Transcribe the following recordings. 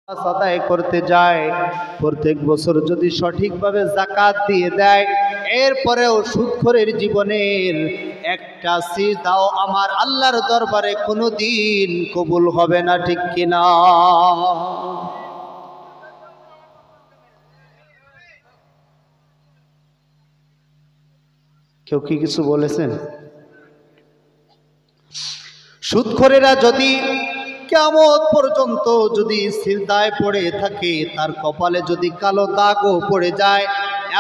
আদায় করতে যায়, প্রত্যেক বছর যদি সঠিকভাবে যাকাত দিয়ে দেয়, এরপরেও সুদখোরের জীবনের একটা সিজদাও আমার আল্লাহর দরবারে কোনোদিন কবুল হবে না, ঠিক কিনা? কেউ কি কিছু বলেছেন? সুদখোরেরা যদি কিয়ামত পর্যন্ত যদি সিজদায় পড়ে থাকে, তার কপালে যদি কালো দাগও পড়ে যায়,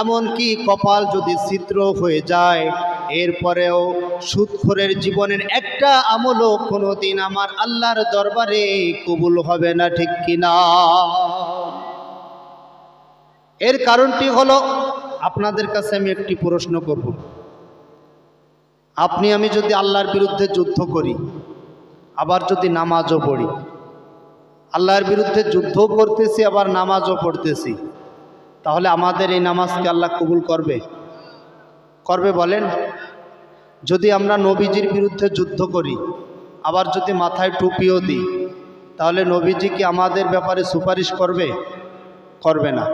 এমনকি কপাল যদি ছিদ্র হয়ে যায়, এরপরেও সুদখোরের জীবনের একটা আমলও কোনোদিন আমার আল্লাহর দরবারে কবুল হবে না, ঠিক কিনা? এর কারণটি হলো, আপনাদের কাছে আমি একটি প্রশ্ন করব। আপনি আমি যদি আল্লাহর বিরুদ্ধে যুদ্ধ করি, আবার যদি নামাজও পড়ি, আল্লাহর বিরুদ্ধে যুদ্ধও করতেছি আবার নামাজও পড়তেছি, তাহলে আমাদের এই নামাজকে আল্লাহ কবুল করবে? করবে বলেন? যদি আমরা নবীজির বিরুদ্ধে যুদ্ধ করি, আবার যদি মাথায় টুপিও দিই, তাহলে নবীজি কি আমাদের ব্যাপারে সুপারিশ করবে? করবে না।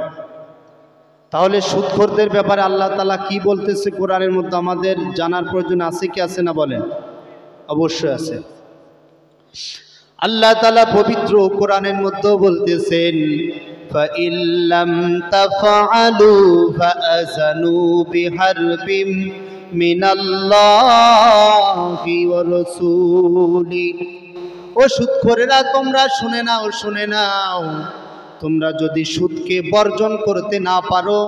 তাহলে সুদখোরদের ব্যাপারে আল্লাহ তাআলা কি বলতেছে কোরআনের মধ্যে আমাদের জানার প্রয়োজন আছে কি আছে না বলেন? অবশ্যই আছে। আল্লাহ তাআলা পবিত্র কোরআনের মধ্যে বলতেছেন, ফাইল্লাম তাফআলু ফাআযানু বিহারবিম মিনাল্লাহি ওয়া রাসূলি। ও সুদখোরেরা, তোমরা শুনে নাও, তোমরা যদি সুদকে বর্জন করতে না পারো,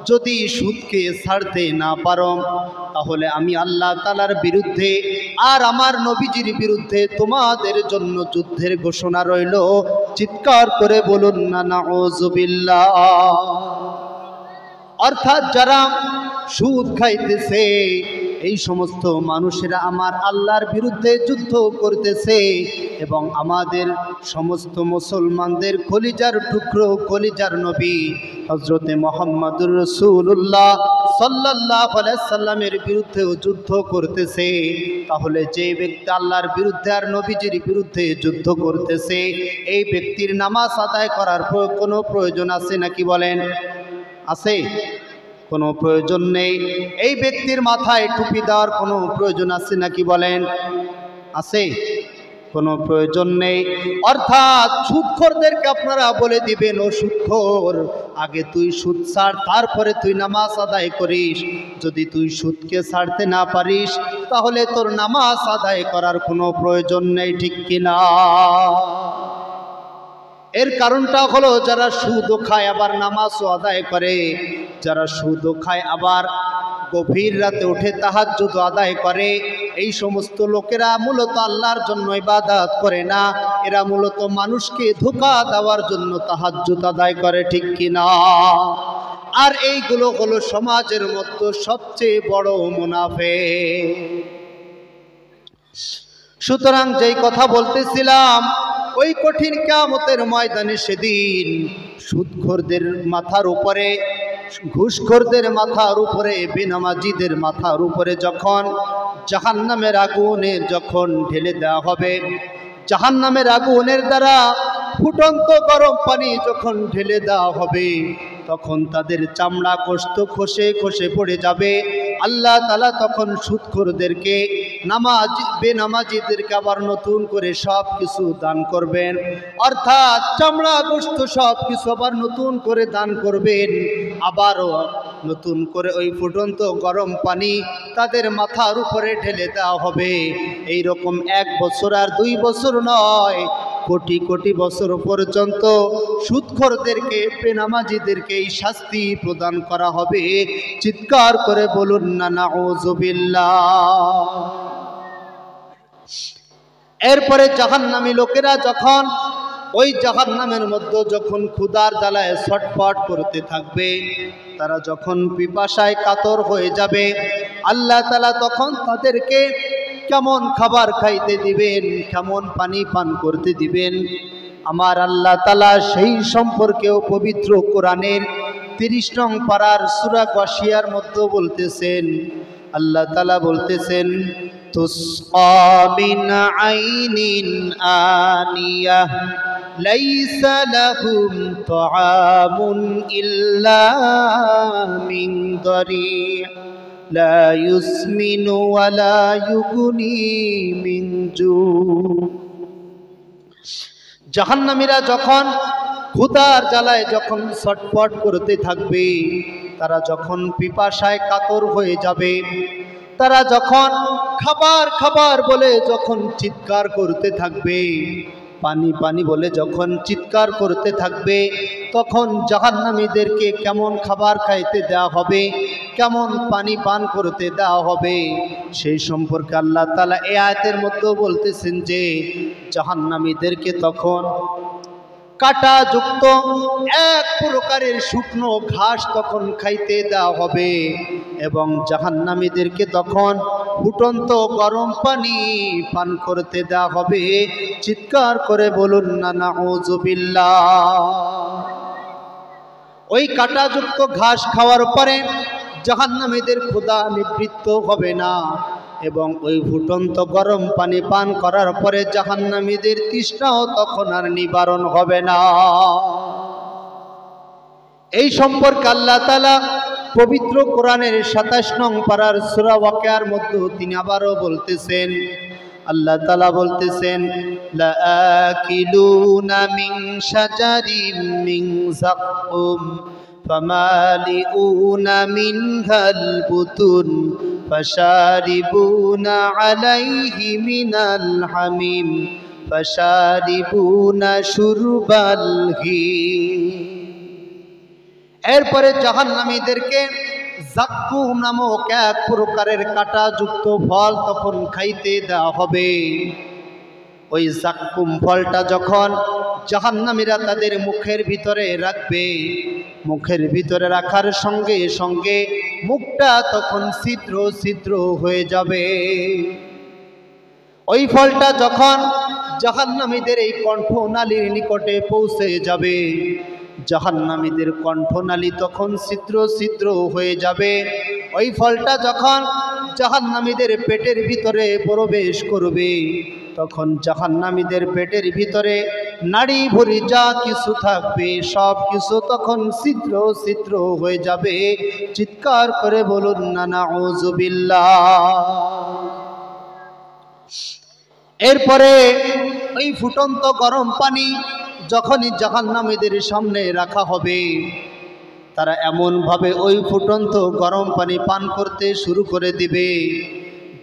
যদি সুদকে ছাড়তে না পারো, তাহলে আমি আল্লাহ তাআলার বিরুদ্ধে আর আমার নবীজির বিরুদ্ধে তোমাদের জন্য যুদ্ধের ঘোষণা রইল। চিৎকার করে বলুন না নাউযুবিল্লাহ। অর্থাৎ যারা সুদ খাইতেছে, এই সমস্ত মানুষেরা আমার আল্লাহর বিরুদ্ধে যুদ্ধ করতেছে এবং আমাদের সমস্ত মুসলমানদের কলিজার টুকরো, কলিজার নবী হযরতে মুহাম্মদুর রাসূলুল্লাহ সাল্লাল্লাহু আলাইহি সাল্লামের বিরুদ্ধেও যুদ্ধ করতেছে। তাহলে যে ব্যক্তি আল্লাহর বিরুদ্ধে আর নবীজির বিরুদ্ধে যুদ্ধ করতেছে, এই ব্যক্তির নামাজ আদায় করার কোনো প্রয়োজন আছে নাকি বলেন? আছে? কোনো প্রয়োজন নেই। এই ব্যক্তির মাথায় টুপি দেওয়ার কোনো প্রয়োজন আছে নাকি বলেন? আছে? কোনো প্রয়োজন নেই। অর্থাৎ সুদখোরদেরকে আপনারা বলে দিবেন, ও সুদখোর, আগে তুই সুদ ছাড়, তারপরে তুই নামাজ আদায় করিস। যদি তুই সুদকে ছাড়তে না পারিস, তাহলে তোর নামাজ আদায় করার কোনো প্রয়োজন নেই, ঠিক কিনা? এর কারণটা হলো, যারা সুদও খায় আবার নামাজও আদায় করে, যারা সুদও খায় আবার গভীর রাতে উঠে তাহাজ্জুদ আদায় করে, এই সমস্ত লোকেরা মূলত আল্লাহর জন্য ইবাদত করে না, এরা মূলত মানুষকে ধোঁকা দেওয়ার জন্য তাহাজ্জুদ আদায় করে, ঠিক কিনা? আর এইগুলো হলো সমাজের মধ্যে সবচেয়ে বড় মুনাফিক। সুতরাং যেই কথা বলতেছিলাম, ওই কঠিন কিয়ামতের ময়দানে সেদিন সুদখোরদের মাথার উপরে, ঘুষখোরদের মাথার উপরে, বেনামাজিদের মাথার উপরে যখন জাহান্নামের আগুনের যখন ঢেলে দেওয়া হবে, জাহান্নামের আগুনের দ্বারা ফুটন্ত গরম পানি যখন ঢেলে দেওয়া হবে, তখন তাদের চামড়া গোশত খসে খসে পড়ে যাবে। আল্লাহ তাআলা তখন সুদখোরদেরকে, বেনামাজিদেরকে আবার নতুন করে সব কিছু দান করবেন। অর্থাৎ চামড়া গোশত সব কিছু আবার নতুন করে দান করবেন। আবারও নতুন করে ওই ফুটন্ত গরম পানি তাদের মাথার উপরে ঢেলে দেওয়া হবে। এই রকম 1 বছর আর 2 বছর নয়, কোটি কোটি বছর পর্যন্ত সুদখোরদেরকে, বেনামাজিদেরকে এই শাস্তি প্রদান করা হবে। চিৎকার করে বলুন না নাউযুবিল্লাহ। এরপরে জাহান্নামী লোকেরা যখন ওই জাহান্নামের মধ্যে যখন ক্ষুধার জ্বালায় ছটফট করতে থাকবে, তারা যখন পিপাসায় কাতর হয়ে যাবে, আল্লাহ তাআলা তখন তাদেরকে কেমন খাবার খাইতে দিবেন, কেমন পানি পান করতে দিবেন, আমার আল্লাহ তাআলা সেই সম্পর্কেও পবিত্র কোরআনের 30 নং পারার সূরা গাশিয়ার মধ্যে বলতেছেন। আল্লাহ তাআলা বলতেছেন, তুসকা মিন আইনিন আনিয়াহ লাইসা লাহুম তাআমুন ইল্লা মিন দারি' লা ইউসমিনু ওয়া লা ইউগনি মিন জু'। জাহান্নামীরা যখন ক্ষুধার জ্বালায় যখন ছটফট করতে থাকবে, তারা যখন পিপাসায় কাতর হয়ে যাবে, তারা যখন খাবার খাবার বলে যখন চিৎকার করতে থাকবে, পানি পানি বলে যখন চিৎকার করতে থাকবে, তখন জাহান্নামীদেরকে কেমন খাবার খাইতে দেওয়া হবে, কেমন পানি পান করতে দেওয়া হবে, সেই সম্পর্কে আল্লাহ তাআলা এই আয়াতের মধ্যে বলতেছেন যে জাহান্নামীদেরকে তখন কাঁটাযুক্ত এক প্রকারের শুকনো ঘাস তখন খাইতে দেওয়া হবে এবং জাহান্নামীদেরকে তখন ফুটন্ত গরম পানি পান করতে দেওয়া হবে। চিৎকার করে বলুন না নাউযুবিল্লাহ। ওই কাঁটাযুক্ত ঘাস খাওয়ার পরে জাহান্নামীদের ক্ষুধা নিবৃত্ত হবে না এবং ওই ফুটন্ত গরম পানি পান করার পরে জাহান্নামীদের তৃষ্ণাও তখন আর নিবারণ হবে না। এই সম্পর্কে আল্লাহ তাআলা পবিত্র কোরআনের ২৭ নং পারার সূরা ওয়াকিয়ার মধ্যে তিনি আবারও বলতেছেন, আল্লাহ তাআলা বলতেছেন, লাআকিলুনা মিন শাজারিন মিন যাক্কুম ফামালিউনা মিনহাল বুতুন ফাশারিবুনা আলাইহি মিনাল হামিম ফাশারিবুনা শুরবাল হিম। এরপরে জাহান্নামীদেরকে যাক্কুম নামক এক প্রকারের কাঁটাযুক্ত ফল তখন খাইতে দেওয়া হবে। ওই যাক্কুম ফলটা যখন জাহান্নামীরা তাদের মুখের ভিতরে রাখবে, মুখের ভিতরে রাখার সঙ্গে সঙ্গে মুখটা তখন ছিদ্র ছিদ্র হয়ে যাবে। ওই ফলটা যখন জাহান্নামীদের এই কণ্ঠনালীর নিকটে পৌঁছে যাবে, জাহান্নামীদের কণ্ঠনালী তখন ছিদ্র ছিদ্র হয়ে যাবে। ওই ফলটা যখন জাহান্নামীদের পেটের ভিতরে প্রবেশ করবে, তখন জাহান্নামীদের পেটের ভিতরে নাড়ি ভুঁড়ি যা কিছু থাকবে সব কিছু তখন ছিদ্র ছিদ্র হয়ে যাবে। চিৎকার করে বলুন না নাউযুবিল্লাহ। এরপরে ওই ফুটন্ত গরম পানি যখনই জাহান্নামীদের সামনে রাখা হবে, তারা এমনভাবে ওই ফুটন্ত গরম পানি পান করতে শুরু করে দিবে,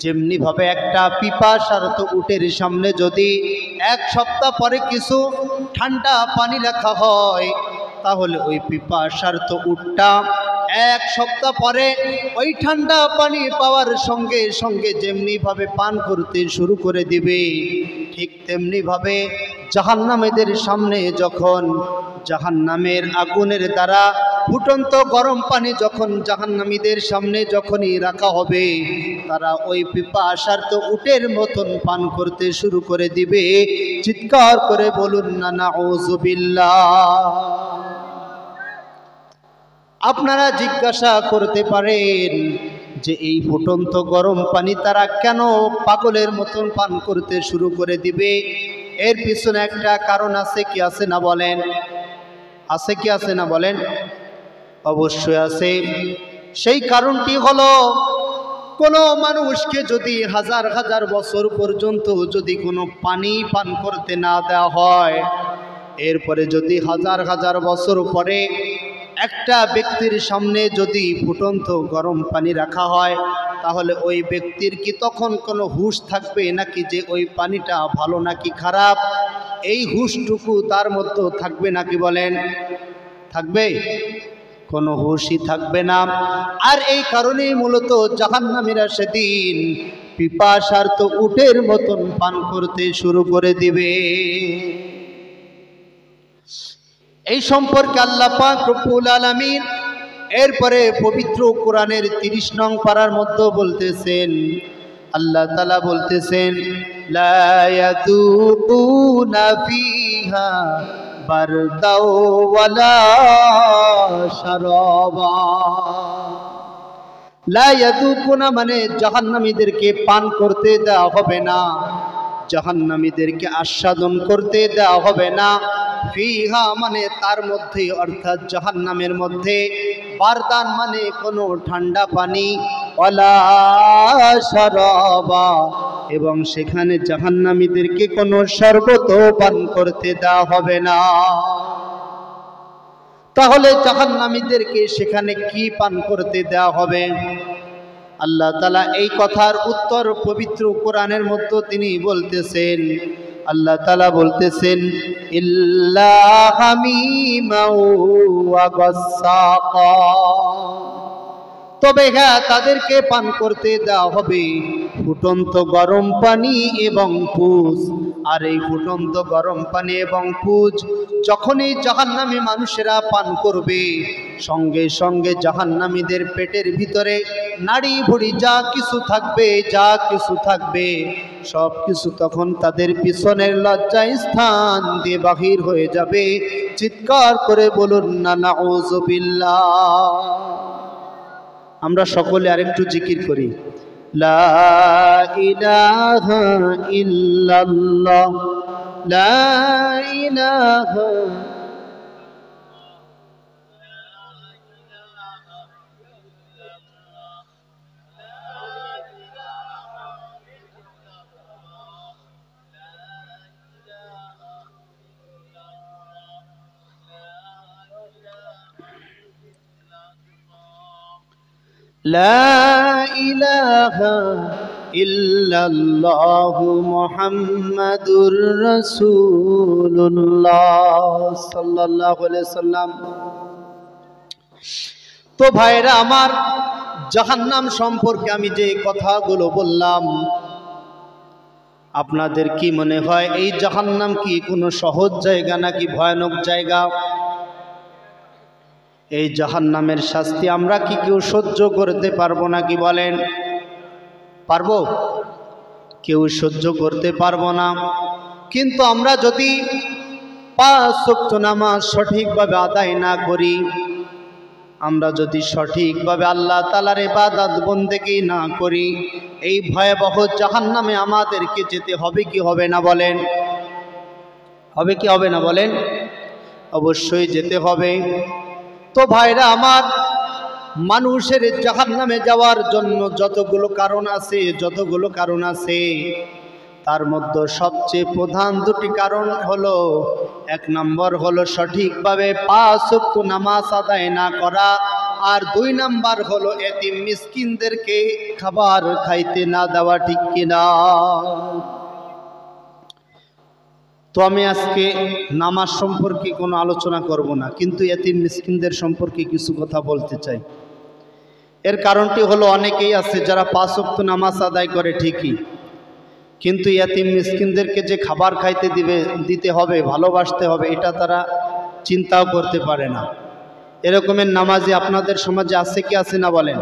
যেমনিভাবে একটা পিপাসার্ত উটের সামনে যদি এক সপ্তাহ পরে কিছু ঠান্ডা পানি রাখা হয়, তাহলে ওই পিপাসার্ত উটটা এক সপ্তাহ পরে ওই ঠান্ডা পানি পাওয়ার সঙ্গে সঙ্গে যেমনিভাবে পান করতে শুরু করে দিবে, ঠিক তেমনিভাবে জাহান্নামীদের সামনে যখন জাহান্নামের আগুনের দ্বারা ফুটন্ত গরম পানি যখন জাহান্নামীদের সামনে যখনই রাখা হবে, তারা ওই পিপাসার্ত উটের মতন পান করতে শুরু করে দিবে। চিৎকার করে বলুন না নাউযুবিল্লাহ। আপনারা জিজ্ঞাসা করতে পারেন যে এই ফুটন্ত গরম পানি তারা কেন পাগলের মতন পান করতে শুরু করে দিবে? এর পিছনে একটা কারণ আছে কি আছে না বলেন? আছে কি আছে না বলেন? অবশ্যই আছে। সেই কারণটি হলো, কোনো মানুষকে যদি হাজার হাজার বছর পর্যন্ত যদি কোনো পানি পান করতে না দেওয়া হয়, এরপরে যদি হাজার হাজার বছর পরে একটা ব্যক্তির সামনে যদি ফুটন্ত গরম পানি রাখা হয়, তাহলে ওই ব্যক্তির কি তখন কোনো হুঁশ থাকবে নাকি যে ওই পানিটা ভালো নাকি খারাপ? এই হুঁশটুকু তার মধ্যে থাকবে নাকি বলেন? থাকবে? কোনো হুঁশই থাকবে না। আর এই কারণেই মূলত জাহান্নামীরা সেদিন পিপাসার্ত উটের মতন পান করতে শুরু করে দিবে। এই সম্পর্কে আল্লাহ পাক রব্বুল আলামিন এরপরে পবিত্র কোরআনের 30 নং পারার মধ্যে বলতেছেন, আল্লাহ তাআলা বলতেছেন, লা ইয়াযুকুনা ফিহা বারদাও ওয়ালা শারাবা। লা ইয়াযুকুনা মানে জাহান্নামীদেরকে পান করতে দেওয়া হবে না। জাহান্নামীদেরকে আস্বাদন করতে দেওয়া হবে না। ফিহা মানে তার মধ্যে, অর্থাৎ জাহান্নামের মধ্যে, বারদান মানে কোনো ঠান্ডা পানি, ওয়ালা শারাবা, এবং সেখানে জাহান্নামীদেরকে কোনো শরবত পান করতে দেওয়া হবে না। তাহলে জাহান্নামীদেরকে সেখানে কি পান করতে দেওয়া হবে? আল্লাহ তাআলা এই কথার উত্তর পবিত্র কোরআনের মধ্যে তিনি বলতেছেন, আল্লাহ তাআলা বলতেছেন, ইল্লা হামিমাও ওয়া গাসসাকা, তবে হ্যাঁ তাদেরকে পান করতে দেওয়া হবে ফুটন্ত গরম পানি এবং পুজ। আর এই ফুটন্ত গরম পানি এবং পুজ যখনই জাহান্নামী মানুষেরা পান করবে, সঙ্গে সঙ্গে জাহান্নামীদের পেটের ভিতরে নাড়ি ভুড়ি যা কিছু থাকবে সব কিছু তখন তাদের পিছনের লজ্জায় স্থান দিয়ে বাহির হয়ে যাবে। চিৎকার করে বলুন না নাউযুবিল্লাহ। আমরা সকলে আরেকটু জিকির করি, লা ইলাহা ইল্লাল্লাহ, লা ইলাহা। লা ইলাহা ইল্লাল্লাহু মুহাম্মাদুর রাসূলুল্লাহ সাল্লাল্লাহু আলাইহি সাল্লাম। তো ভাইরা আমার, জাহান্নাম সম্পর্কে আমি যে কথাগুলো বললাম, আপনাদের কি মনে হয় এই জাহান্নাম কি কোনো সহজ জায়গা নাকি ভয়ানক জায়গা? এই জাহান্নামের শাস্তি আমরা কি কেউ সহ্য করতে পারবো নাকি বলেন? পারবো? কেউ সহ্য করতে পারবো না। কিন্তু আমরা যদি 5 ওয়াক্ত নামাজ সঠিকভাবে আদায় না করি, আমরা যদি সঠিকভাবে আল্লাহ তাআলার ইবাদত বন্দেগী না করি, এই ভয়াবহ জাহান্নামে আমাদেরকে যেতে হবে কি হবে না বলেন? হবে কি হবে না বলেন? অবশ্যই যেতে হবে। তো ভাইরা আমার, মানুষের জাহান্নামে যাওয়ার জন্য যতগুলো কারণ আছে, তার মধ্যে সবচেয়ে প্রধান দুটি কারণ হলো, 1 নম্বর হলো সঠিকভাবে 5 ওয়াক্ত নামাজ আদায় না করা, আর 2 নম্বর হলো এতিম মিসকিনদেরকে খাবার খাইতে না দেওয়া। ঠিক কিনা? তো আমি আজকে নামাজ সম্পর্কে কোনো আলোচনা করব না, কিন্তু এতিম মিসকিনদের সম্পর্কে কিছু কথা বলতে চাই। এর কারণটি হলো, অনেকেই আছে যারা 5 ওয়াক্ত নামাজ আদায় করে ঠিকই, কিন্তু এতিম মিসকিনদেরকে যে খাবার খাইতে দিতে হবে, ভালোবাসতে হবে, এটা তারা চিন্তাও করতে পারে না। এরকমের নামাজি আপনাদের সমাজে আছে কি আছে না বলেন?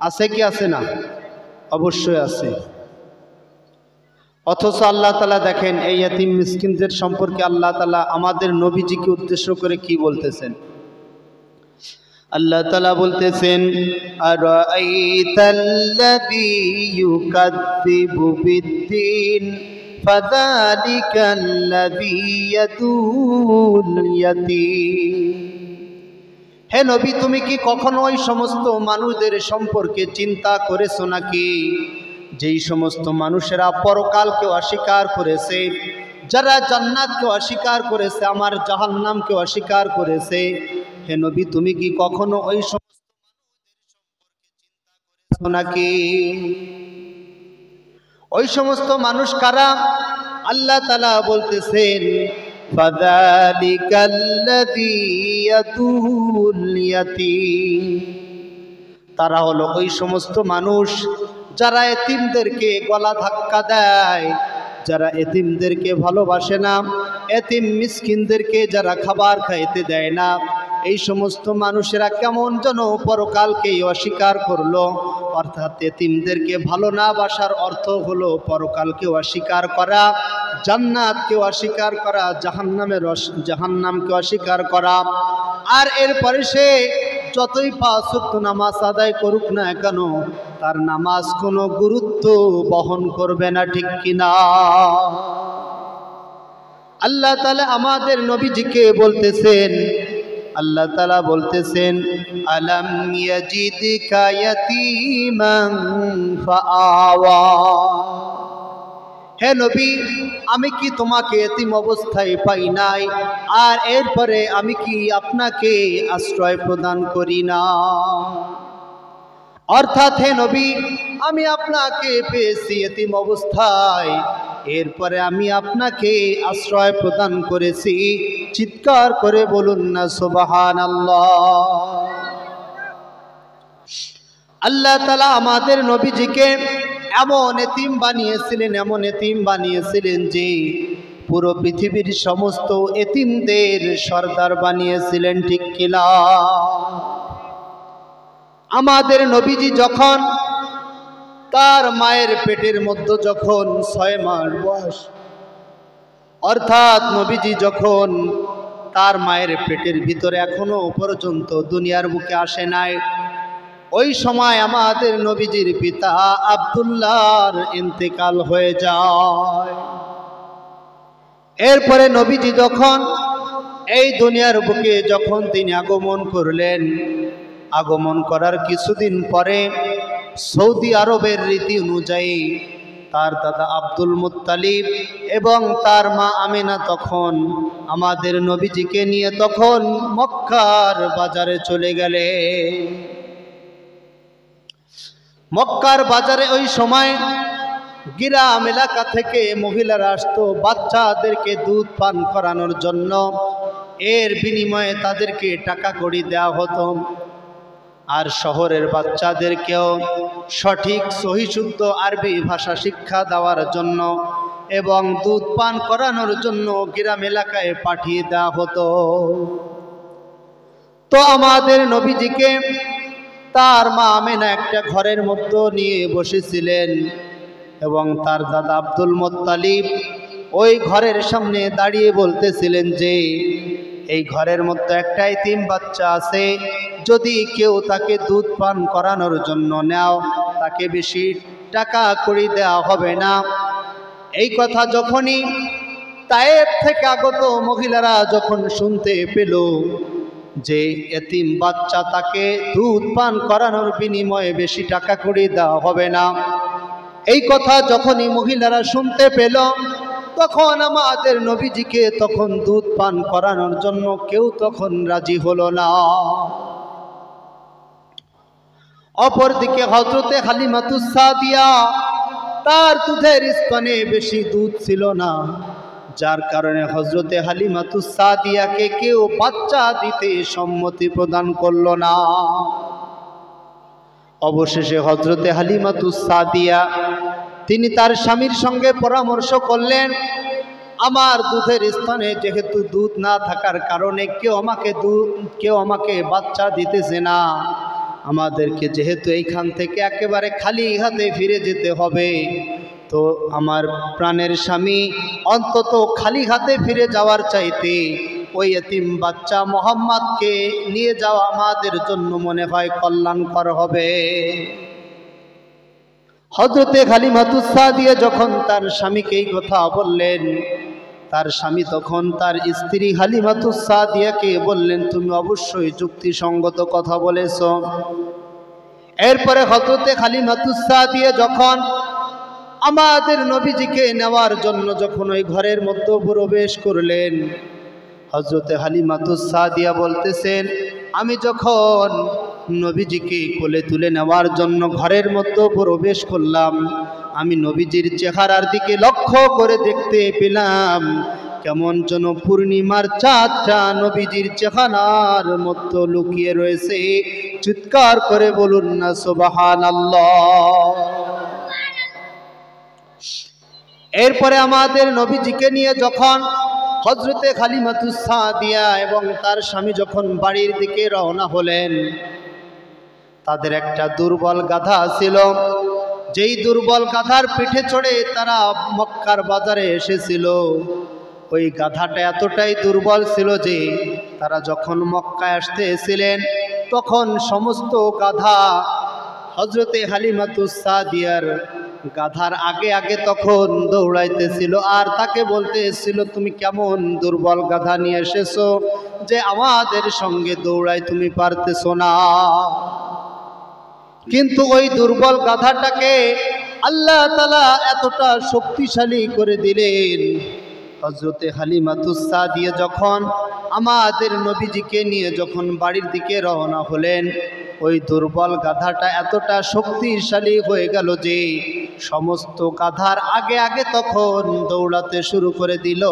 আছে কি আছে না? অবশ্যই আছে। অথচ আল্লাহ তাআলা দেখেন, এই এতিম মিসকিনদের সম্পর্কে আল্লাহ তাআলা আমাদের নবীজিকে উদ্দেশ্য করে কি বলতেছেন। আল্লাহ তাআলা বলতেছেন, আরাআইতাল্লাযী ইউকাযযিবু বিদ্দীন ফাযালিকাল্লাযী ইয়াদুল ইয়াতীম। হে নবী, তুমি কি কখনো ওই সমস্ত মানুষদের সম্পর্কে চিন্তা করেছো নাকি, যেই সমস্ত মানুষেরা পরকালকে অস্বীকার করেছে, যারা জান্নাতকে অস্বীকার করেছে, আমার জাহান্নামকে অস্বীকার করেছে? হে নবী, তুমি কি কখনো ওই সমস্ত নাকি? ওই সমস্ত মানুষ কারা? আল্লাহ তাআলা বলতেছেন, ফাযালিকাল্লাযী ইয়াদুল ইয়াতীম। তারা হলো ওই সমস্ত মানুষ যারা এতিমদেরকে গলা ধাক্কা দেয়, যারা এতিমদেরকে ভালোবাসে না, এতিম মিসকিনদেরকে যারা খাবার খাইতে দেয় না। এই সমস্ত মানুষেরা কেমন যেন পরকালকেই অস্বীকার করলো। অর্থাৎ এতিমদেরকে ভালো না বাসার অর্থ হলো পরকালকে অস্বীকার করা, জান্নাতকে অস্বীকার করা, জাহান্নামকে অস্বীকার করা। আর এরপরে সে যতই 5 ওয়াক্ত নামাজ আদায় করুক না কেন, তার নামাজ কোনো গুরুত্ব বহন করবে না, ঠিক কিনা? আল্লাহ তাআলা আমাদের নবীজিকে বলতেছেন, আল্লাহ তাআলা বলতেছেন, আলাম ইয়াজিদকা ইয়াতীমান ফাআওয়া। হে নবী, আমি কি তোমাকে এতিম অবস্থায় পাই নাই, আর এরপরে আমি কি আপনাকে আশ্রয় প্রদান করি না? অর্থাৎ হে নবী, আমি আপনাকে পেয়েছি এতিম অবস্থায়, এরপরে আমি আপনাকে আশ্রয় প্রদান করেছি। চিৎকার করে বলুন না সুবহানাল্লাহ। আল্লাহ তাআলা আমাদের নবীজিকে এমন এতিম বানিয়েছিলেন, এমন এতিম বানিয়েছিলেন যে পুরো পৃথিবীর সমস্ত এতিমদের সর্দার বানিয়েছিলেন, ঠিক কিনা? আমাদের নবীজি যখন তার মায়ের পেটের মধ্যে যখন 6 মাস বয়স, অর্থাৎ নবীজি যখন তার মায়ের পেটের ভিতরে এখনো পর্যন্ত দুনিয়ার বুকে আসে নাই, ওই সময় আমাদের নবীজির পিতা আব্দুল্লাহর ইন্তেকাল হয়ে যায়। এরপরে নবীজি যখন এই দুনিয়ার বুকে যখন তিনি আগমন করলেন, আগমন করার কিছুদিন পরে সৌদি আরবের রীতি অনুযায়ী তার দাদা আব্দুল মুত্তালিব এবং তার মা আমিনা তখন আমাদের নবীজিকে নিয়ে তখন মক্কার বাজারে চলে গেলেন। মক্কার বাজারে ওই সময় গ্রাম এলাকা থেকে মহিলারা আসতো বাচ্চাদেরকে দুধ পান করানোর জন্য, এর বিনিময়ে তাদেরকে টাকা কড়ি দেওয়া হতো। আর শহরের বাচ্চাদেরকেও সঠিক সহিশুদ্ধ আরবি ভাষা শিক্ষা দেওয়ার জন্য এবং দুধ পান করানোর জন্য গ্রাম এলাকায় পাঠিয়ে দেওয়া হতো। তো আমাদের নবীজিকে তার মা আমেনা একটা ঘরের মধ্যে নিয়ে বসেছিলেন এবং তার দাদা আব্দুল মুত্তালিব ওই ঘরের সামনে দাঁড়িয়ে বলতেছিলেন যে এই ঘরের মধ্যে একটা এতিম বাচ্চা আছে, যদি কেউ তাকে দুধ পান করানোর জন্য নাও, তাকে বেশি টাকা কড়ি দেওয়া হবে না। এই কথা যখনই তায়েফ থেকে আগত মহিলারা যখন শুনতে পেল যে এতিম বাচ্চা, তাকে দুধ পান করানোর বিনিময়ে বেশি টাকা কড়ি দেওয়া হবে না, এই কথা যখনই মহিলারা শুনতে পেল, তখন আমাদের নবীজিকে তখন দুধ পান করানোর জন্য কেউ তখন রাজি হলো না। অপরদিকে হযরতে হালিমাতুস সাদিয়া, তার দুধের স্তনে বেশি দুধ ছিল না, যার কারণে হযরতে হালিমাতুস সাদিয়াকে কেউ বাচ্চা দিতে সম্মতি প্রদান করল না। অবশেষে হযরতে হালিমাতুস সাদিয়া তিনি তার স্বামীর সঙ্গে পরামর্শ করলেন, আমার দুধের স্থানে যেহেতু দুধ না থাকার কারণে কেউ আমাকে বাচ্চা দিতেছে না, আমাদেরকে যেহেতু এইখান থেকে একেবারে খালি হাতে ফিরে যেতে হবে, তো আমার প্রাণের স্বামী অন্তত খালি হাতে ফিরে যাওয়ার চাইতে ওই এতিম বাচ্চা মোহাম্মদকে নিয়ে যাওয়া আমাদের জন্য মনে হয় কল্যাণকর হবে। হযরতে হালিমাতুস সাদিয়া যখন তার স্বামীকে এই কথা বললেন, তার স্বামী তখন তার স্ত্রী হালিমাতুস সাদিয়াকে বললেন, তুমি অবশ্যই যুক্তিসঙ্গত কথা বলেছ। এরপরে হযরতে হালিমাতুস সাদিয়া যখন আমাদের নবীজিকে নেওয়ার জন্য যখন ওই ঘরের মধ্যে প্রবেশ করলেন, হযরতে হালিমাতুস সাদিয়া বলতেছেন, আমি যখন নবীজিকে কোলে তুলে নেওয়ার জন্য ঘরের মধ্যে প্রবেশ করলাম, আমি নবীজির চেহারার দিকে লক্ষ্য করে দেখতে পেলাম কেমন যেন পূর্ণিমার চাঁদটা নবীজির চেহারার মধ্যে লুকিয়ে রয়েছে। চিৎকার করে বলুন না সুবহানাল্লাহ। এরপরে আমাদের নবীজিকে নিয়ে যখন হযরতে হালিমাতুস সাদিয়া এবং তার স্বামী যখন বাড়ির দিকে রওনা হলেন, তাদের একটা দুর্বল গাধা ছিল, যেই দুর্বল গাধার পিঠে চড়ে তারা মক্কার বাজারে এসেছিল। ওই গাধাটা এতটাই দুর্বল ছিল যে তারা যখন মক্কায় আসতেছিলেন, তখন সমস্ত গাধা হযরতে হালিমাতুস সাদিয়ার গাধার আগে আগে তখন দৌড়াইতেছিল আর তাকে বলতেছিল, তুমি কেমন দুর্বল গাধা নিয়ে এসেছো যে আমাদের সঙ্গে দৌড়াই তুমি পারতেছো না। কিন্তু ওই দুর্বল গাধাটাকে আল্লাহ তাআলা এতটা শক্তিশালী করে দিলেন, হযরতে হালিমাতুস সাদিয়া যখন আমাদের নবীজিকে নিয়ে যখন বাড়ির দিকে রওনা হলেন, ওই দুর্বল গাধাটা এতটা শক্তিশালী হয়ে গেল যে সমস্ত গাধার আগে আগে তখন দৌড়াতে শুরু করে দিল।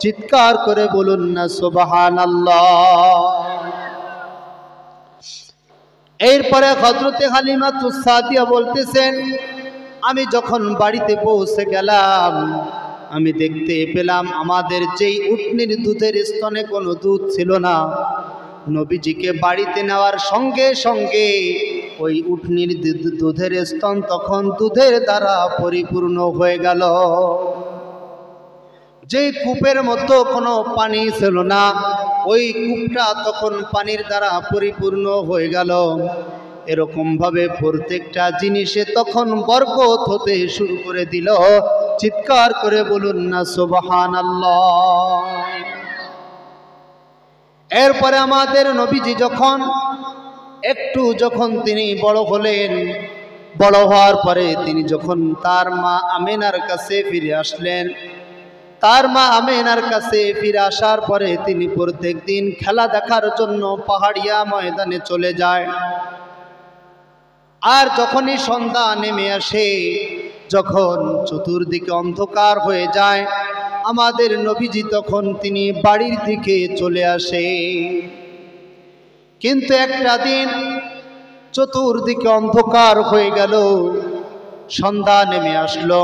চিৎকার করে বলুন না সুবহানাল্লাহ। এরপরে হযরতে হালিমাতুস সাদিয়া বলতেছেন, আমি যখন বাড়িতে পৌঁছে গেলাম আমি দেখতে পেলাম আমাদের যেই উটনির দুধের স্তনে কোনো দুধ ছিল না, নবীজিকে বাড়িতে নেওয়ার সঙ্গে সঙ্গে ওই উটনির দুধের স্তন তখন দুধের দ্বারা পরিপূর্ণ হয়ে গেল। যে কূপের মধ্যে কোনো পানি ছিল না, ওই কূপটা তখন পানির দ্বারা পরিপূর্ণ হয়ে গেল। এরকমভাবে প্রত্যেকটা জিনিসে তখন বরকত হতে শুরু করে দিল। চিৎকার করে বলুন না সুবহানাল্লাহ। এরপরে আমাদের নবীজি যখন তিনি বড় হলেন, বড় হওয়ার পরে তিনি যখন তার মা আমেনার কাছে ফিরে আসলেন, তার মা আমেনার কাছে ফিরে আসার পরে তিনি প্রত্যেক দিন খেলা দেখার জন্য পাহাড়িয়া ময়দানে চলে যায়। আর যখনই সন্ধ্যা নেমে আসে, যখন চতুর্দিকে অন্ধকার হয়ে যায়, আমাদের নবীজি তখন তিনি বাড়ির দিকে চলে আসে। কিন্তু একটা দিন চতুর্দিকে অন্ধকার হয়ে গেল, সন্ধ্যা নেমে আসলো,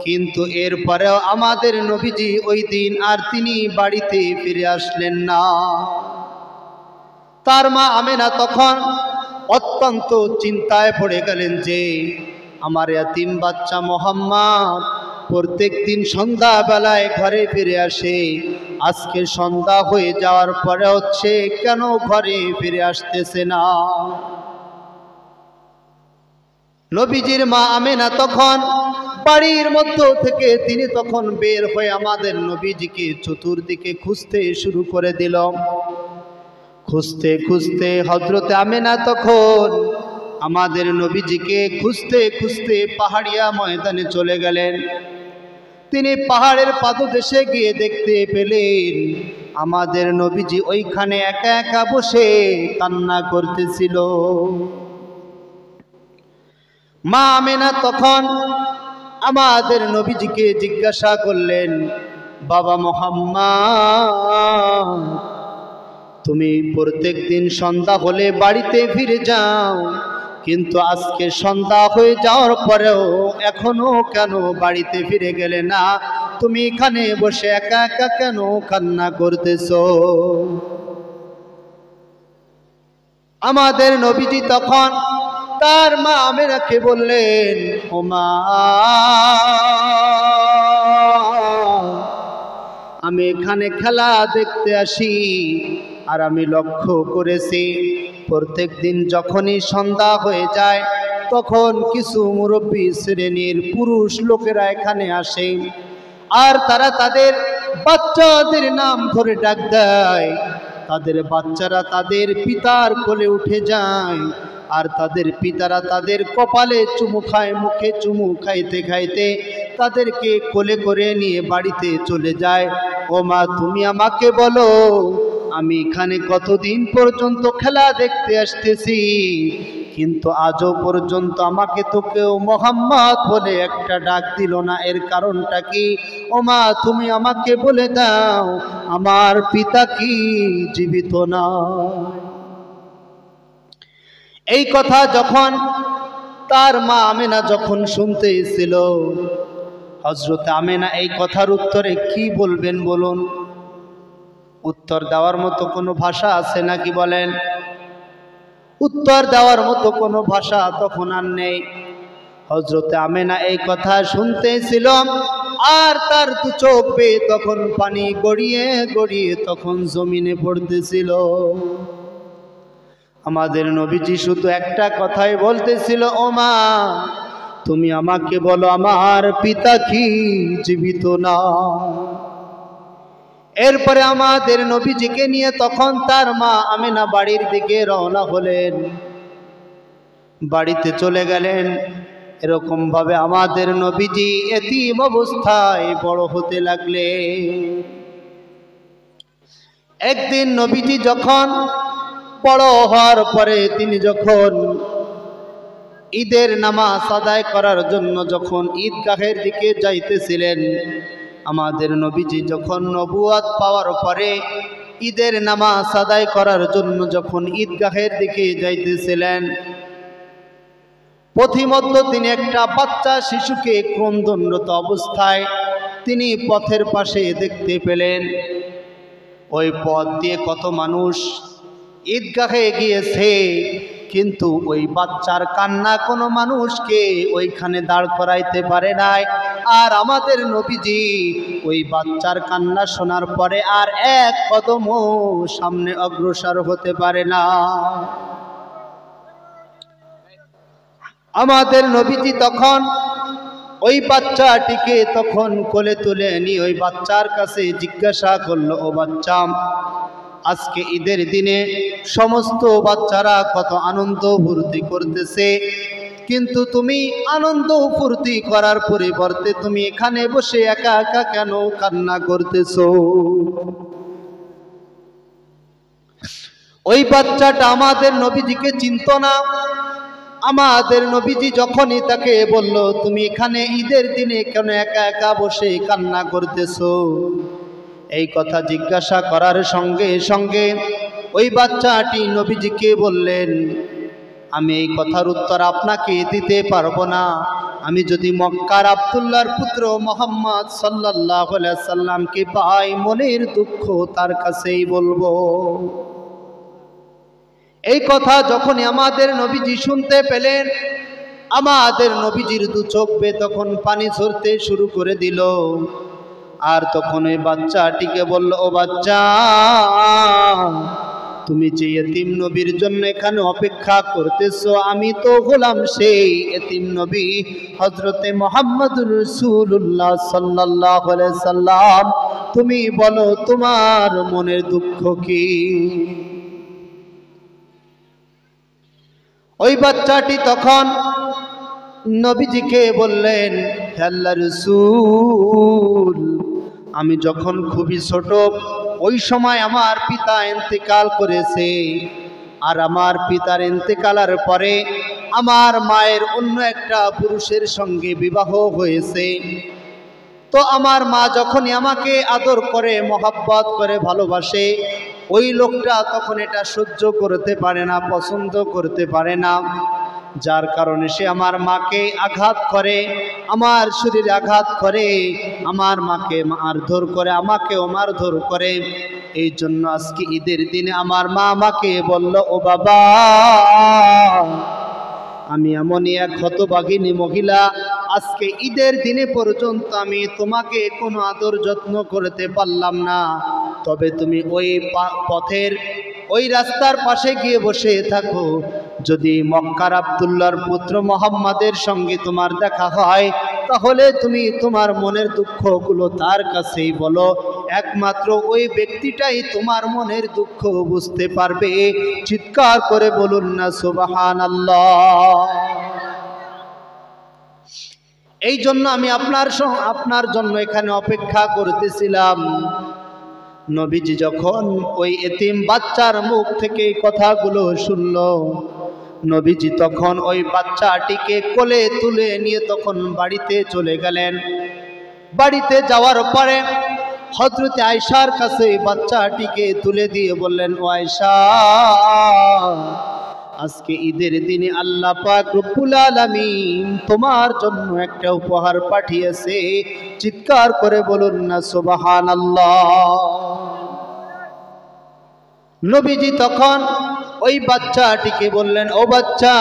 কিন্তু এরপরেও আমাদের নবীজি ওই দিন আর তিনি বাড়িতে ফিরে আসলেন না। তার মা আমেনা তখন অত্যন্ত চিন্তায় পড়ে গেলেন যে আমার ইয়াতীম বাচ্চা মুহাম্মদ প্রত্যেক দিন সন্ধ্যাবেলায় ঘরে ফিরে আসে, আজকে সন্ধ্যা হয়ে যাওয়ার পরে হচ্ছে কেন ঘরে ফিরে আসতেছে না। নবীজির মা আমেনা তখন বাড়ির মধ্য থেকে তিনি তখন বের হয়ে আমাদের নবীজিকে চতুর্দিকে খুঁজতে শুরু করে দিল। খুঁজতে খুঁজতে হযরতে আমেনা তখন আমাদের নবীজিকে খুঁজতে খুঁজতে পাহাড়িয়া ময়দানে চলে গেলেন। তিনি পাহাড়ের পাদদেশে গিয়ে দেখতে পেলেন আমাদের নবীজি ওইখানে একা একা বসে কান্না করতেছিল। মা আমেনা তখন আমাদের নবীজিকে জিজ্ঞাসা করলেন, বাবা মুহাম্মদ, তুমি প্রত্যেক দিন সন্ধ্যা হলে বাড়িতে ফিরে যাও, কিন্তু আজকে সন্ধ্যা হয়ে যাওয়ার পরেও এখনো কেন বাড়িতে ফিরে গেলে না? তুমি এখানে বসে একা একা কেন কান্না করতেছো? আমাদের নবীজি তখন তার মা আমেনাকে বললেন, ও মা, আমি এখানে খেলা দেখতে আসি, আর আমি লক্ষ্য করেছি প্রত্যেক দিন যখনই সন্ধ্যা হয়ে যায় তখন কিছু মুরব্বী শ্রেণীর পুরুষ লোকেরা এখানে আসে, আর তারা তাদের বাচ্চাদের নাম ধরে ডাক দেয়। তাদের বাচ্চারা তাদের পিতার কোলে উঠে যায়, আর তাদের পিতারা তাদের কপালে চুমু খায়, মুখে চুমু খাইতে খাইতে তাদেরকে কোলে করে নিয়ে বাড়িতে চলে যায়। ও মা, তুমি আমাকে বলো, আমি এখানে কতদিন পর্যন্ত খেলা দেখতে আসতেছি, কিন্তু আজও পর্যন্ত আমাকে তো কেউ মুহাম্মদ বলে একটা ডাক দিল না। এর কারণটা কি? ও মা, তুমি আমাকে বলে দাও, আমার পিতা কি জীবিত না? এই কথা যখন তার মা আমেনা যখন শুনতেছিল, হযরত আমেনা এই কথার উত্তরে কি বলবেন বলুন? উত্তর দেওয়ার মতো কোনো ভাষা আছে নাকি বলেন? উত্তর দেওয়ার মতো কোনো ভাষা তখন আর নেই। হযরত আমেনা এই কথা শুনতেছিল, আর তার দু চোখ বেয়ে তখন পানি গড়িয়ে গড়িয়ে তখন জমিনে পড়তেছিল। আমাদের নবীজি শুধু একটা কথাই বলতেছিল, ও মা তুমি আমাকে বলো আমার পিতা কি জীবিত না? এরপরে আমাদের নবীজিকে নিয়ে তখন তার মা আমেনা বাড়ির দিকে রওনা হলেন, বাড়িতে চলে গেলেন। এরকম ভাবে আমাদের নবীজি এতিম অবস্থায় বড় হতে লাগলেন। একদিন নবীজি যখন বড় হওয়ার পরে তিনি যখন ঈদের নামাজ আদায় করার জন্য যখন ঈদগাহের দিকে যাইতেছিলেন, আমাদের নবীজি যখন নবুয়ত পাওয়ার পরে ঈদের নামাজ আদায় করার জন্য যখন ঈদগাহের দিকে যাইতেছিলেন, পথিমধ্যে তিনি একটা বাচ্চা শিশুকে ক্রন্দনরত অবস্থায় তিনি পথের পাশে দেখতে পেলেন। ওই পথ দিয়ে কত মানুষ ঈদগাহে গিয়েছে, কিন্তু ওই বাচ্চার কান্না কোনো মানুষকে ওইখানে দাঁড় করাইতে পারে নাই। আর আমাদের নবীজি ওই বাচ্চার কান্না শোনার পরে আর এক কদমও সামনে অগ্রসর হতে পারে না। আমাদের নবীজি তখন ওই বাচ্চাটিকে তখন কোলে তুলে নিয়ে ওই বাচ্চার কাছে জিজ্ঞাসা করলো, ও বাচ্চা, আজকে ঈদের দিনে সমস্ত বাচ্চারা কত আনন্দ ফুর্তি করতেছে, কিন্তু তুমি আনন্দ ফুর্তি করার পরিবর্তে তুমি এখানে বসে একা একা কেন কান্না করতেছো? ওই বাচ্চাটা আমাদের নবীজিকে চিনত না। আমাদের নবীজি যখনই তাকে বলল, তুমি এখানে ঈদের দিনে কেন একা একা বসে কান্না করতেছো, এই কথা জিজ্ঞাসা করার সঙ্গে সঙ্গে ওই বাচ্চাটি নবীজিকে বললেন, আমি এই কথার উত্তর আপনাকে দিতে পারবো না। আমি যদি মক্কার আব্দুল্লাহর পুত্র মুহাম্মদ সাল্লাল্লাহু আলাইহি সাল্লামকে পাই, মনের দুঃখ তার কাছেই বলবো। এই কথা যখন আমাদের নবীজি শুনতে পেলেন, আমাদের নবীজির দু চোখ বেয়ে তখন পানি ঝরতে শুরু করে দিল। আর তখন ওই বাচ্চাটিকে বলল, ও বাচ্চা, তুমি যে এতিম নবীর জন্য এখানে অপেক্ষা করতেছো, আমি তো হলাম সেই এতিম নবী হযরতে মুহাম্মদুর রাসূলুল্লাহ সাল্লাল্লাহু আলাইহি সাল্লাম। তুমি বলো তোমার মনের দুঃখ কি? ওই বাচ্চাটি তখন নবীজিকে বললেন, হে আল্লাহর রাসূল, আমি যখন খুবই ছোট ওই সময় আমার পিতা ইন্তেকাল করেছে। আর আমার পিতার ইন্তেকালের পরে আমার মায়ের অন্য একটা পুরুষের সঙ্গে বিবাহ হয়েছে। তো আমার মা যখনই আমাকে আদর করে, মহব্বত করে, ভালোবাসে, ওই লোকটা তখন এটা সহ্য করতে পারে না, পছন্দ করতে পারে না। যার কারণে সে আমার মাকে আঘাত করে, আমার শরীরে আঘাত করে, আমার মাকে মারধর করে, আমাকেও মারধর করে। এই জন্য আজকে ঈদের দিনে আমার মা আমাকে বলল, ও বাবা, আমি এমনই এক হতভাগিনী মহিলা, আজকে ঈদের দিনে পর্যন্ত আমি তোমাকে কোনো আদর যত্ন করতে পারলাম না। তবে তুমি ওই পথের ওই রাস্তার পাশে গিয়ে বসে থাকো, যদি মক্কার আব্দুল্লাহর পুত্র মুহাম্মাদের সঙ্গে তোমার দেখা হয়, তাহলে তুমি তোমার মনের দুঃখগুলো তার কাছেই বলো। একমাত্র ওই ব্যক্তিটাই তোমার মনের দুঃখ বুঝতে পারবে। চিৎকার করে বলুন না সুবহানাল্লাহ। এই জন্য আমি আপনার জন্য এখানে অপেক্ষা করতেছিলাম। নবীজি যখন ওই এতিম বাচ্চার মুখ থেকে এই কথাগুলো শুনল, নবীজি তখন ওই বাচ্চাটিকে কোলে তুলে নিয়ে তখন বাড়িতে চলে গেলেন। বাড়িতে যাওয়ার পরে হযরতে আয়েশার কাছে এই বাচ্চাটিকে তুলে দিয়ে বললেন, ও আয়েশা, আজকে ঈদের দিনে আল্লাহ পাক রব্বুল আলামিন তোমার জন্য একটা উপহার পাঠিয়েছে। চিৎকার করে বলুন না সুবহানাল্লাহ। নবীজি তখন ওই বাচ্চাটিকে বললেন, ও বাচ্চা,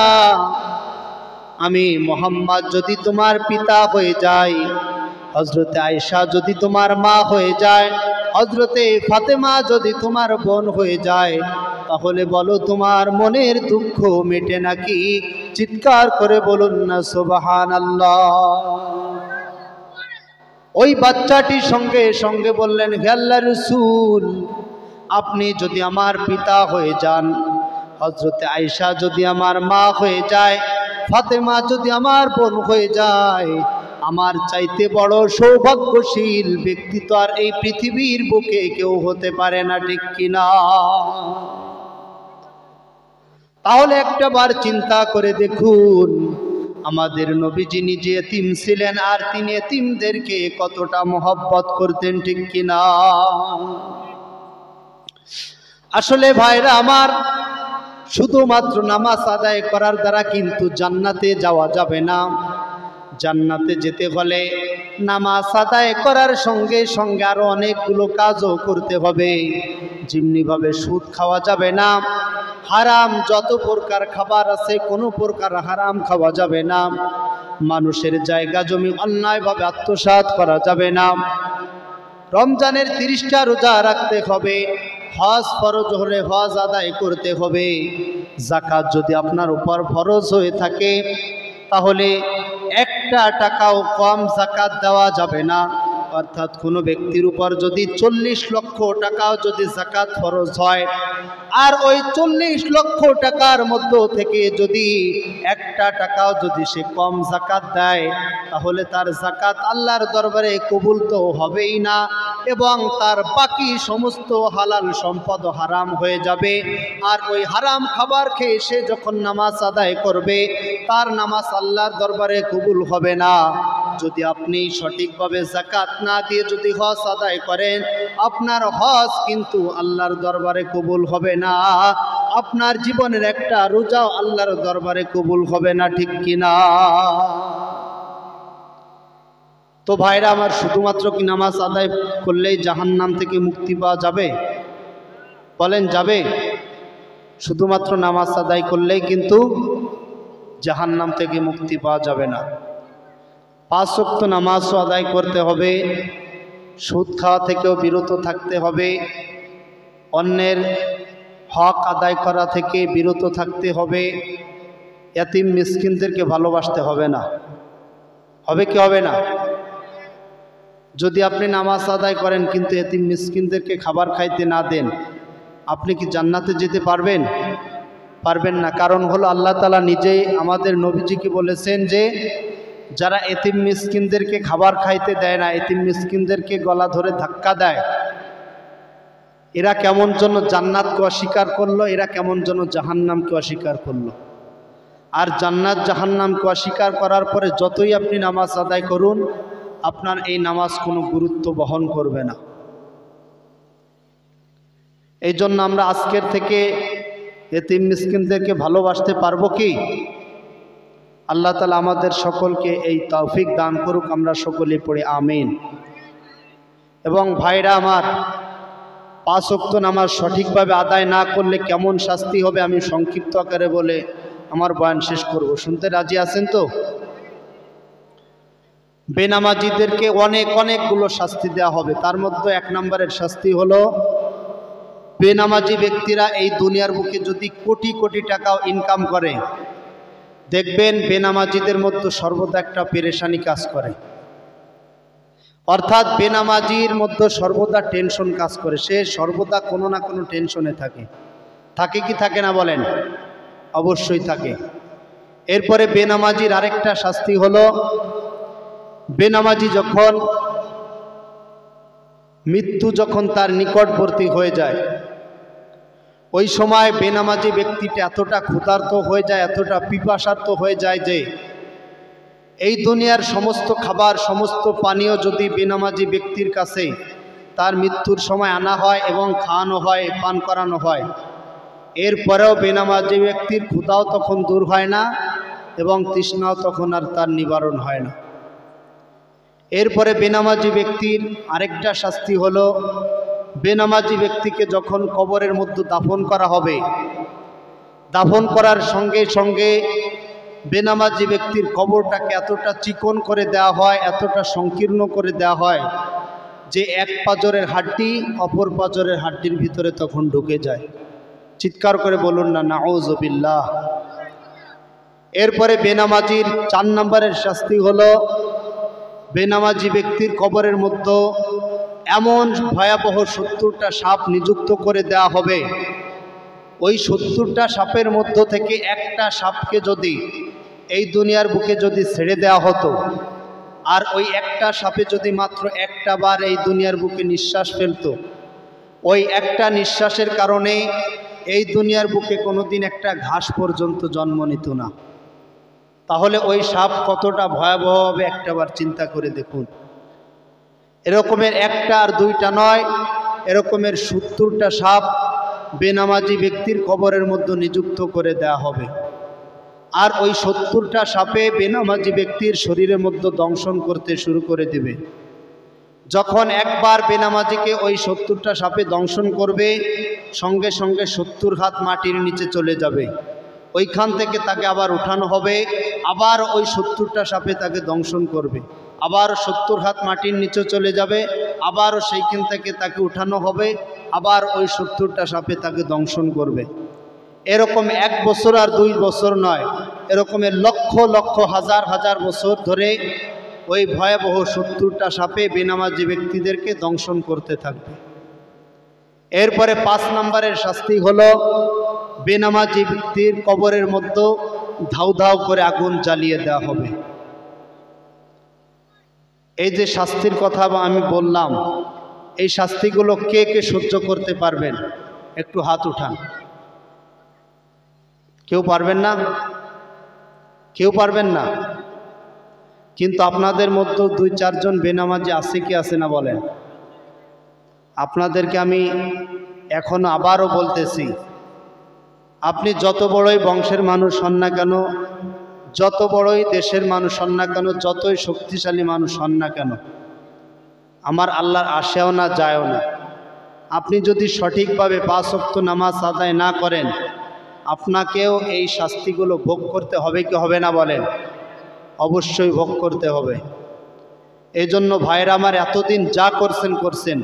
আমি মুহাম্মদ যদি তোমার পিতা হয়ে যাই, হযরতে আয়েশা যদি তোমার মা হয়ে যায়, হযরতে ফাতেমা যদি তোমার বোন হয়ে যায় তাহলে বলো তোমার মনের দুঃখ মেটে নাকি? চিৎকার করে বলুন না সুবহানাল্লাহ। ওই বাচ্চাটি সঙ্গে সঙ্গে বললেন, হে আল্লাহর রাসূল, আপনি যদি আমার পিতা হয়ে যান, হযরতে আয়েশা যদি আমার মা হয়ে যায়, ফাতেমা যদি আমার বোন হয়ে যায়, আমার চাইতে বড় সৌভাগ্যশীল ব্যক্তি তো আর এই পৃথিবীর বুকে কেউ হতে পারে না, ঠিক কিনা? তাহলে একটাবার চিন্তা করে দেখুন, আমাদের নবীজি নিজে এতিম ছিলেন, আর তিনি এতিমদেরকে কতটা মহব্বত করতেন, ঠিক কিনা? আসলে ভাইরা আমার, শুধুমাত্র নামাজ আদায় করার দ্বারা কিন্তু জান্নাতে যাওয়া যাবে না। জান্নাতে যেতে হলে নামাজ আদায় করার সঙ্গে সঙ্গে আরো অনেকগুলো কাজও করতে হবে। যেমনিভাবে সুদ খাওয়া যাবে না, হারাম যত প্রকার খাবার আছে কোনো প্রকার হারাম খাওয়া যাবে না, মানুষের জায়গা জমি অন্যায়ভাবে আত্মসাৎ করা যাবে না, রমজানের 30টা রোজা রাখতে হবে, হজ ফরজ হলে হজ আদায় করতে হবে, যাকাত যদি আপনার উপর ফরজ হয়ে থাকে তাহলে একটা টাকাও কম যাকাত দেওয়া যাবে না। অর্থাৎ কোনো ব্যক্তির উপর যদি 40 লক্ষ টাকাও যদি যাকাত ফরজ হয়, আর ওই 40 লক্ষ টাকার মধ্য থেকে যদি একটা টাকাও যদি সে কম যাকাত দেয়, তাহলে তার যাকাত আল্লাহর দরবারে কবুল তো হবেই না, এবং তার বাকি সমস্ত হালাল সম্পদ হারাম হয়ে যাবে। আর ওই হারাম খাবার খেয়ে সে যখন নামাজ আদায় করবে, তার নামাজ আল্লাহর দরবারে কবুল হবে না। যদি আপনি সঠিকভাবে যাকাত না দিয়ে যদি হজ আদায় করেন, আপনার হজ কিন্তু আল্লাহর দরবারে কবুল হবে না, আপনার জীবনের একটা রোজাও আল্লাহর দরবারে কবুল হবে না, ঠিক কিনা? তো ভাইরা আমার, শুধুমাত্র কি নামাজ আদায় করলেই জাহান্নাম থেকে মুক্তি পাওয়া যাবে? বলেন, যাবে? শুধুমাত্র নামাজ আদায় করলেই কিন্তু জাহান্নাম থেকে মুক্তি পাওয়া যাবে না। 5 ওয়াক্ত নামাজও আদায় করতে হবে, সুদ খাওয়া থেকেও বিরত থাকতে হবে, অন্যের হক আদায় করা থেকে বিরত থাকতে হবে, এতিম মিসকিনদেরকে ভালোবাসতে হবে না। হবে কি হবে না? যদি আপনি নামাজ আদায় করেন কিন্তু এতিম মিসকিনদেরকে খাবার খাইতে না দেন, আপনি কি জান্নাতে যেতে পারবেন? পারবেন না। কারণ হলো আল্লাহ তাআলা নিজেই আমাদের নবীজিকে বলেছেন যে যারা এতিম মিসকিনদেরকে খাবার খাইতে দেয় না, এতিম মিসকিনদেরকে গলা ধরে ধাক্কা দেয়, এরা কেমন যেন জান্নাতকে অস্বীকার করলো, এরা কেমন যেন জাহান্নামকে অস্বীকার করলো। আর জান্নাত জাহান্নামকে অস্বীকার করার পরে যতই আপনি নামাজ আদায় করুন, আপনার এই নামাজ কোনো গুরুত্ব বহন করবে না। এই জন্য আমরা আজকের থেকে এতিম মিসকিনদেরকে ভালোবাসতে পারবো কি? আল্লাহ তাআলা আমাদের সকলকে এই তৌফিক দান করুক। আমরা সকলে পড়ে আমিন। এবং ভাইরা আমার, 5 ওয়াক্ত নামাজ সঠিকভাবে আদায় না করলে কেমন শাস্তি হবে আমি সংক্ষিপ্ত আকারে বলে আমার বয়ান শেষ করব। শুনতে রাজি আছেন তো? বেনামাজিদেরকে অনেকগুলো শাস্তি দেওয়া হবে। তার মধ্যে 1 নম্বরের শাস্তি হলো, বেনামাজি ব্যক্তিরা এই দুনিয়ার বুকে যদি কোটি কোটি টাকাও ইনকাম করে, দেখবেন বেনামাজিদের মধ্যে সর্বদা একটা পেরেশানি কাজ করে। অর্থাৎ বেনামাজির মধ্যে সর্বদা টেনশন কাজ করে, সে সর্বদা কোনো না কোনো টেনশনে থাকে। থাকে কি থাকে না বলেন? অবশ্যই থাকে। এরপরে বেনামাজির আরেকটা শাস্তি হলো, বেনামাজি যখন মৃত্যু যখন তার নিকটবর্তী হয়ে যায়, ওই সময় বেনামাজি ব্যক্তিটা এতটা ক্ষুধার্ত হয়ে যায়, এতটা পিপাসার্ত হয়ে যায় যে এই দুনিয়ার সমস্ত খাবার সমস্ত পানীয় যদি বেনামাজি ব্যক্তির কাছে তার মৃত্যুর সময় আনা হয় এবং খাওয়ানো হয়, পান করানো হয়, এরপরেও বেনামাজি ব্যক্তির ক্ষুধাও তখন দূর হয় না এবং তৃষ্ণাও তখন আর তার নিবারণ হয় না। এরপরে বেনামাজি ব্যক্তির আরেকটা শাস্তি হলো, বেনামাজি ব্যক্তিকে যখন কবরের মধ্যে দাফন করা হবে, দাফন করার সঙ্গে সঙ্গে বেনামাজি ব্যক্তির কবরটাকে এতটা চিকন করে দেওয়া হয়, এতটা সংকীর্ণ করে দেওয়া হয় যে এক পাঁজরের হাড্ডি অপর পাঁজরের হাড্ডির ভিতরে তখন ঢুকে যায়। চিৎকার করে বলুন না নাউযুবিল্লাহ। এরপরে বেনামাজির 4 নম্বরের শাস্তি হলো, বেনামাজি ব্যক্তির কবরের মধ্যে এমন ভয়াবহ 70টা সাপ নিযুক্ত করে দেয়া হবে, ওই 70টা সাপের মধ্য থেকে একটা সাপকে যদি এই দুনিয়ার বুকে যদি ছেড়ে দেওয়া হতো, আর ওই একটা সাপে যদি মাত্র একটা বার এই দুনিয়ার বুকে নিঃশ্বাস ফেলতো, ওই একটা নিঃশ্বাসের কারণে এই দুনিয়ার বুকে কোনোদিন একটা ঘাস পর্যন্ত জন্ম নিত না। তাহলে ওই সাপ কতটা ভয়াবহ হবে একটাবার চিন্তা করে দেখুন। এরকমের একটা আর দুইটা নয়, এরকমের 70টা সাপ বেনামাজি ব্যক্তির কবরের মধ্যে নিযুক্ত করে দেয়া হবে। আর ওই 70টা সাপে বেনামাজি ব্যক্তির শরীরের মধ্যে দংশন করতে শুরু করে দিবে। যখন একবার বেনামাজিকে ওই 70টা সাপে দংশন করবে, সঙ্গে সঙ্গে 70 হাত মাটির নিচে চলে যাবে। ওইখান থেকে তাকে আবার উঠানো হবে, আবার ওই 70টা সাপে তাকে দংশন করবে, আবার 70 হাত মাটির নিচে চলে যাবে, আবারও সেইখান থেকে তাকে উঠানো হবে, আবার ওই 70টা সাপে তাকে দংশন করবে। এরকম 1 বছর আর 2 বছর নয়, এরকমের লক্ষ লক্ষ হাজার হাজার বছর ধরে ওই ভয়াবহ 70টা সাপে বেনামাজি ব্যক্তিদেরকে দংশন করতে থাকবে। এরপরে 5 নম্বরের শাস্তি হলো, বেনামাজি ব্যক্তির কবরের মধ্যে ধাউ ধাউ করে আগুন জ্বালিয়ে দেওয়া হবে। এই যে শাস্তির কথা আমি বললাম, এই শাস্তিগুলো কে কে সহ্য করতে পারবেন? একটু হাত উঠান। কেউ পারবেন না? কেউ পারবেন না? কিন্তু আপনাদের মধ্যে 2-4 জন বেনামাজি আছে কি আছে না বলেন? আপনাদেরকে আমি এখন আবারও বলতেছি, আপনি যত বড়ই বংশের মানুষ হন না কেন, যত বড়ই দেশের মানুষ হন না কেন, যতই শক্তিশালী মানুষ হন না কেন, আমার আল্লাহর আসেও না যায়ও না। আপনি যদি সঠিকভাবে 5 ওয়াক্ত নামাজ আদায় না করেন, আপনাকেও এই শাস্তিগুলো ভোগ করতে হবে কি হবে না বলেন? অবশ্যই ভোগ করতে হবে। এই জন্য ভাইরা আমার, এতদিন যা করছেন,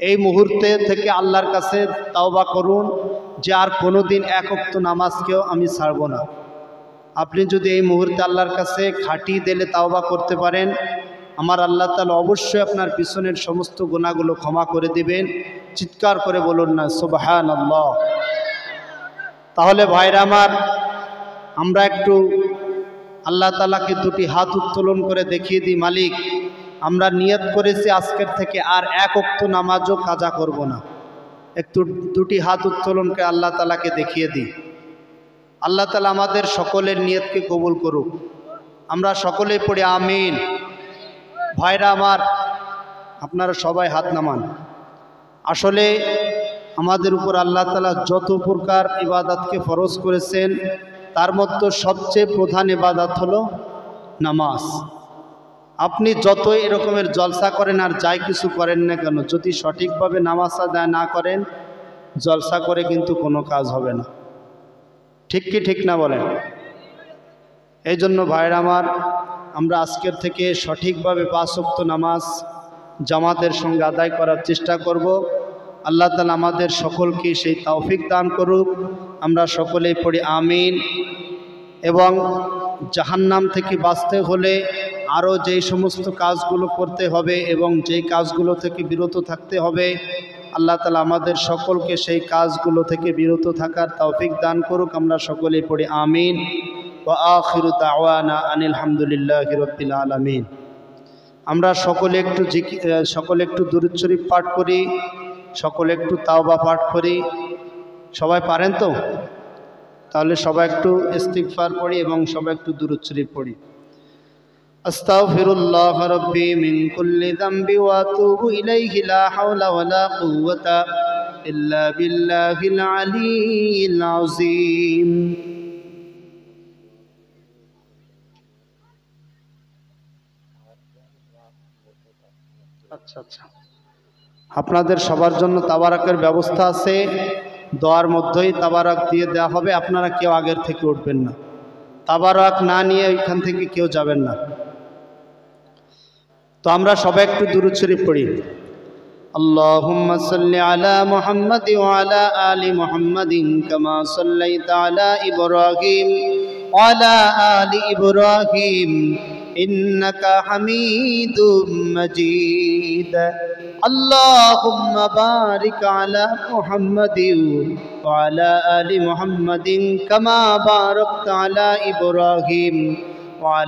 এই মুহূর্তে থেকে আল্লাহর কাছে তাওবা করুন যে আর কোনোদিন 1 ওয়াক্ত নামাজকেও আমি ছাড়ব না। আপনি যদি এই মুহূর্তে আল্লাহর কাছে খাঁটি দিলে তাওবা করতে পারেন, আমার আল্লাহ তাআলা অবশ্যই আপনার পিছনের সমস্ত গুনাহগুলো ক্ষমা করে দিবেন। চিৎকার করে বলুন না সুবহানাল্লাহ। তাহলে ভাইরা আমার, আমরা একটু আল্লাহ তাআলাকে 2টি হাত উত্তোলন করে দেখিয়ে দিই, মালিক আমরা নিয়ত করেছি আজকের থেকে আর 1 ওয়াক্ত নামাজও কাজা করব না। একটু 2টি হাত উত্তোলন করে আল্লাহ তাআলাকে দেখিয়ে দিই। আল্লাহ তাআলা আমাদের সকলের নিয়তকে কবুল করুক। আমরা সকলেই পড়ি আমিন। ভাইরা আমার, আপনারা সবাই হাত নামান। আসলে আমাদের উপর আল্লাহ তাআলা যত প্রকার ইবাদতকে ফরজ করেছেন, তার মধ্যে সবচেয়ে প্রধান ইবাদত হলো নামাজ। আপনি যতই এরকমের জলসা করেন আর যাই কিছু করেন না কেন, যদি সঠিকভাবে নামাজ আদায় না করেন, জলসা করে কিন্তু কোনো কাজ হবে না। ঠিক কি ঠিক না বলেন? এই জন্য ভাইরা আমার, আমরা আজকের থেকে সঠিকভাবে 5 ওয়াক্ত নামাজ জামাতের সঙ্গে আদায় করার চেষ্টা করব। আল্লাহ তাআলা আমাদের সকলকে সেই তৌফিক দান করুক। আমরা সকলেই পড়ি আমিন। এবং জাহান্নাম থেকে বাঁচতে হলে আরও যেই সমস্ত কাজগুলো করতে হবে এবং যেই কাজগুলো থেকে বিরত থাকতে হবে, আল্লাহ তাআলা আমাদের সকলকে সেই কাজগুলো থেকে বিরত থাকার তৌফিক দান করুক। আমরা সকলেই পড়ি আমিন। ওয়া আখিরু দাওয়ানা আনিল হামদুলিল্লাহি রাব্বিল আলামিন। আমরা সকলে একটু দুরূদ শরীফ পাঠ করি, সকলে একটু তাওবা পাঠ করি। সবাই পারেন তো? তাহলে সবাই একটু ইস্তিগফার পড়ি এবং সবাই একটু দুরূদ শরীফ পড়ি। আস্তাগফিরুল্লাহ রাব্বি মিন কুল্লি যামবি ওয়া আতুবু ইলাইহি লা হাওলা ওয়ালা কুওয়াতা ইল্লা বিল্লাহিল আলিয়্যিল আযীম। আচ্ছা, আপনাদের সবার জন্য তাবারাকের ব্যবস্থা আছে। দোয়ার মধ্যেই তাবারাক দিয়ে দেওয়া হবে। আপনারা কেউ আগের থেকে উঠবেন না, তাবারাক না নিয়ে ওইখান থেকে কেউ যাবেন না। তো আমরা সবাই একটু দুরূদ শরীফ পড়ি। আল্লাহুম্মা সাল্লি আলা মুহাম্মাদি ওয়া আলা আলি মুহাম্মাদিন কামা সাল্লাইতা আলা ইব্রাহিম ওয়া আলা আলি ইব্রাহিম ইন্নাকা হামিদুম মাজিদ। আল্লাহুম্মা বারিক আলা মুহাম্মাদিন ওয়া আলা আলি মুহাম্মাদিন কামা বারাকতা আলা ইব্রাহিম ওয়া